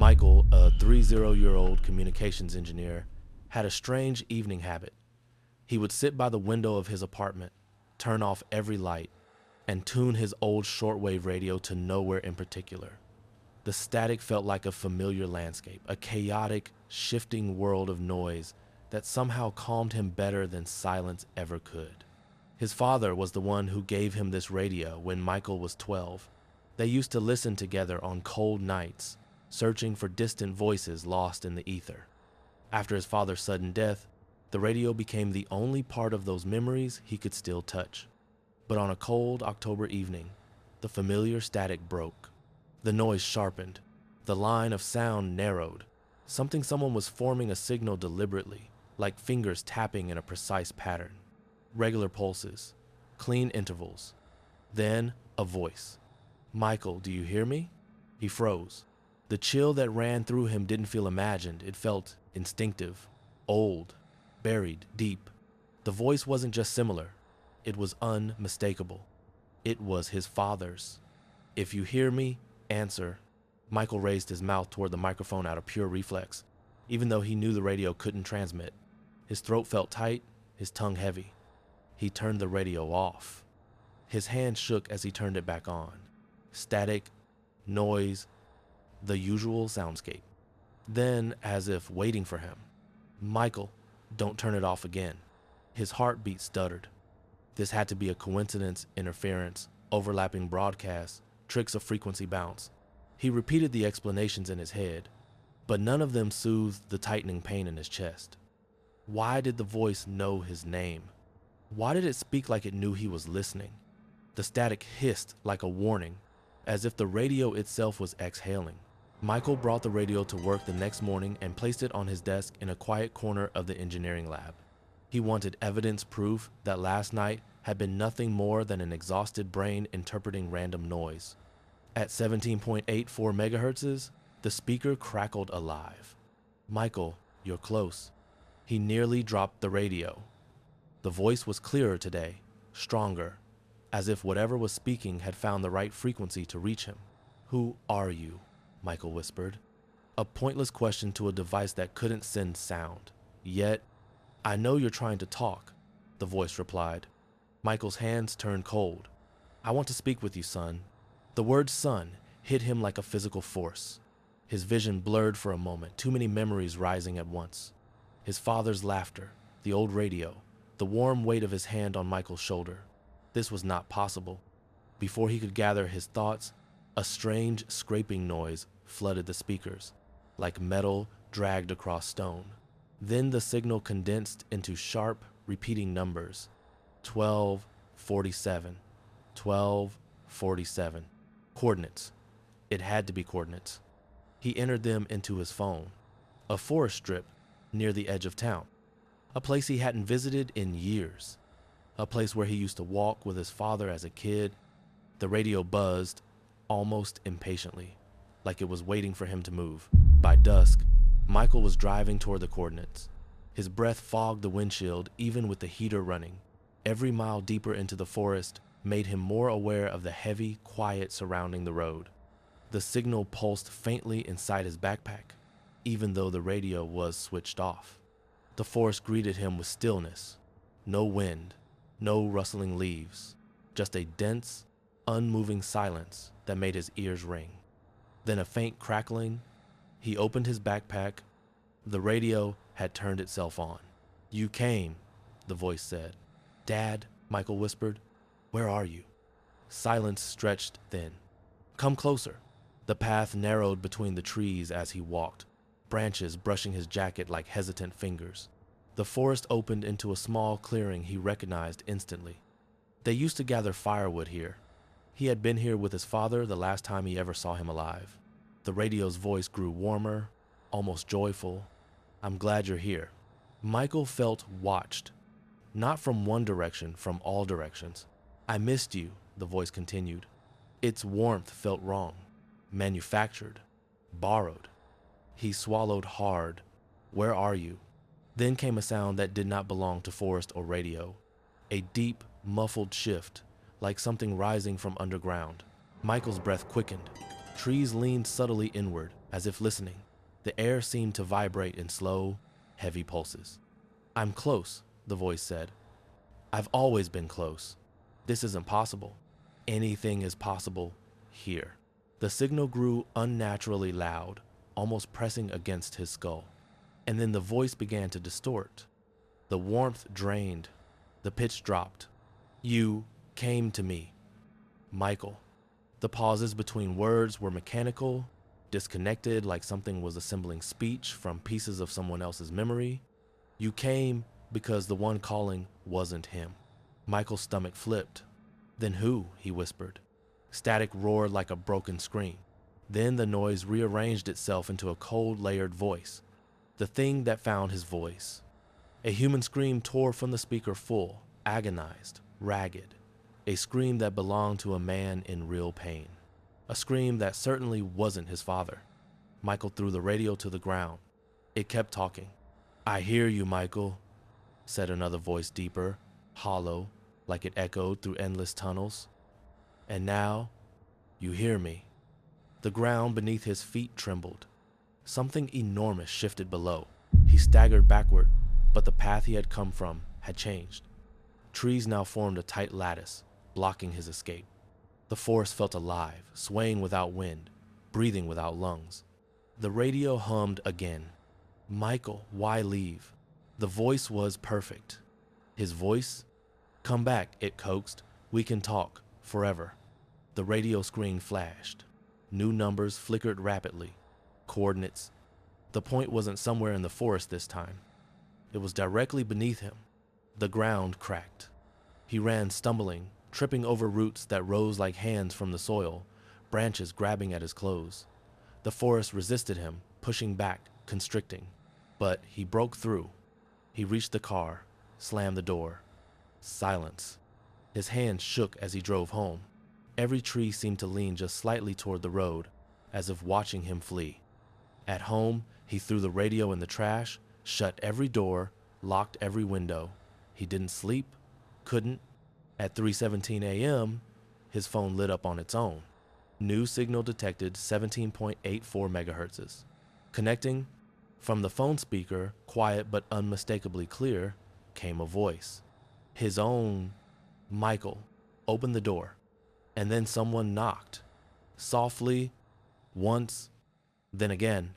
Michael, a 30-year-old communications engineer, had a strange evening habit. He would sit by the window of his apartment, turn off every light, and tune his old shortwave radio to nowhere in particular. The static felt like a familiar landscape, a chaotic, shifting world of noise that somehow calmed him better than silence ever could. His father was the one who gave him this radio when Michael was 12. They used to listen together on cold nights, searching for distant voices lost in the ether. After his father's sudden death, the radio became the only part of those memories he could still touch. But on a cold October evening, the familiar static broke. The noise sharpened. The line of sound narrowed. Someone was forming a signal deliberately, like fingers tapping in a precise pattern. Regular pulses, clean intervals. Then a voice. "Michael, do you hear me?" He froze. The chill that ran through him didn't feel imagined. It felt instinctive, old, buried deep. The voice wasn't just similar. It was unmistakable. It was his father's. "If you hear me, answer." Michael raised his mouth toward the microphone out of pure reflex, even though he knew the radio couldn't transmit. His throat felt tight, his tongue heavy. He turned the radio off. His hand shook as he turned it back on. Static, noise, the usual soundscape. Then, as if waiting for him, "Michael, don't turn it off again." His heartbeat stuttered. This had to be a coincidence, interference, overlapping broadcasts, tricks of frequency bounce. He repeated the explanations in his head, but none of them soothed the tightening pain in his chest. Why did the voice know his name? Why did it speak like it knew he was listening? The static hissed like a warning, as if the radio itself was exhaling. Michael brought the radio to work the next morning and placed it on his desk in a quiet corner of the engineering lab. He wanted evidence proof that last night had been nothing more than an exhausted brain interpreting random noise. At 17.84 megahertzes, the speaker crackled alive. "Michael, you're close." He nearly dropped the radio. The voice was clearer today, stronger, as if whatever was speaking had found the right frequency to reach him. "Who are you?" Michael whispered. A pointless question to a device that couldn't send sound. Yet, "I know you're trying to talk," the voice replied. Michael's hands turned cold. "I want to speak with you, son." The word son hit him like a physical force. His vision blurred for a moment, too many memories rising at once. His father's laughter, the old radio, the warm weight of his hand on Michael's shoulder. This was not possible. Before he could gather his thoughts, a strange scraping noise flooded the speakers, like metal dragged across stone. Then the signal condensed into sharp, repeating numbers. 1247, 1247. Coordinates. It had to be coordinates. He entered them into his phone. A forest strip near the edge of town. A place he hadn't visited in years. A place where he used to walk with his father as a kid. The radio buzzed, almost impatiently, like it was waiting for him to move. By dusk, Michael was driving toward the coordinates. His breath fogged the windshield even with the heater running. Every mile deeper into the forest made him more aware of the heavy quiet surrounding the road. The signal pulsed faintly inside his backpack, even though the radio was switched off. The forest greeted him with stillness. No wind, no rustling leaves, just a dense, unmoving silence that made his ears ring. Then a faint crackling. He opened his backpack. The radio had turned itself on. "You came," the voice said. "Dad," Michael whispered. "Where are you?" Silence stretched thin. "Come closer." The path narrowed between the trees as he walked, branches brushing his jacket like hesitant fingers. The forest opened into a small clearing he recognized instantly. They used to gather firewood here. He had been here with his father the last time he ever saw him alive. The radio's voice grew warmer, almost joyful. "I'm glad you're here." Michael felt watched. Not from one direction, from all directions. "I missed you," the voice continued. Its warmth felt wrong, manufactured, borrowed. He swallowed hard. "Where are you?" Then came a sound that did not belong to forest or radio. A deep, muffled shift, like something rising from underground. Michael's breath quickened. Trees leaned subtly inward, as if listening. The air seemed to vibrate in slow, heavy pulses. "I'm close," the voice said. "I've always been close. This isn't possible. Anything is possible here." The signal grew unnaturally loud, almost pressing against his skull. And then the voice began to distort. The warmth drained. The pitch dropped. "You came to me, Michael." The pauses between words were mechanical, disconnected, like something was assembling speech from pieces of someone else's memory. "You came because the one calling wasn't him." Michael's stomach flipped. "Then who?" he whispered. Static roared like a broken scream. Then the noise rearranged itself into a cold, layered voice. The thing that found his voice. A human scream tore from the speaker, full, agonized, ragged. A scream that belonged to a man in real pain. A scream that certainly wasn't his father. Michael threw the radio to the ground. It kept talking. "I hear you, Michael," said another voice, deeper, hollow, like it echoed through endless tunnels. "And now, you hear me." The ground beneath his feet trembled. Something enormous shifted below. He staggered backward, but the path he had come from had changed. Trees now formed a tight lattice, blocking his escape. The forest felt alive, swaying without wind, breathing without lungs. The radio hummed again. "Michael, why leave?" The voice was perfect. His voice? "Come back," it coaxed. "We can talk, forever." The radio screen flashed. New numbers flickered rapidly. Coordinates. The point wasn't somewhere in the forest this time. It was directly beneath him. The ground cracked. He ran, stumbling, tripping over roots that rose like hands from the soil, branches grabbing at his clothes. The forest resisted him, pushing back, constricting. But he broke through. He reached the car, slammed the door. Silence. His hands shook as he drove home. Every tree seemed to lean just slightly toward the road, as if watching him flee. At home, he threw the radio in the trash, shut every door, locked every window. He didn't sleep, couldn't. At 3:17 a.m., his phone lit up on its own. New signal detected, 17.84 megahertzes. Connecting, from the phone speaker, quiet but unmistakably clear, came a voice. His own. Michael opened the door, and then someone knocked. Softly, once, then again.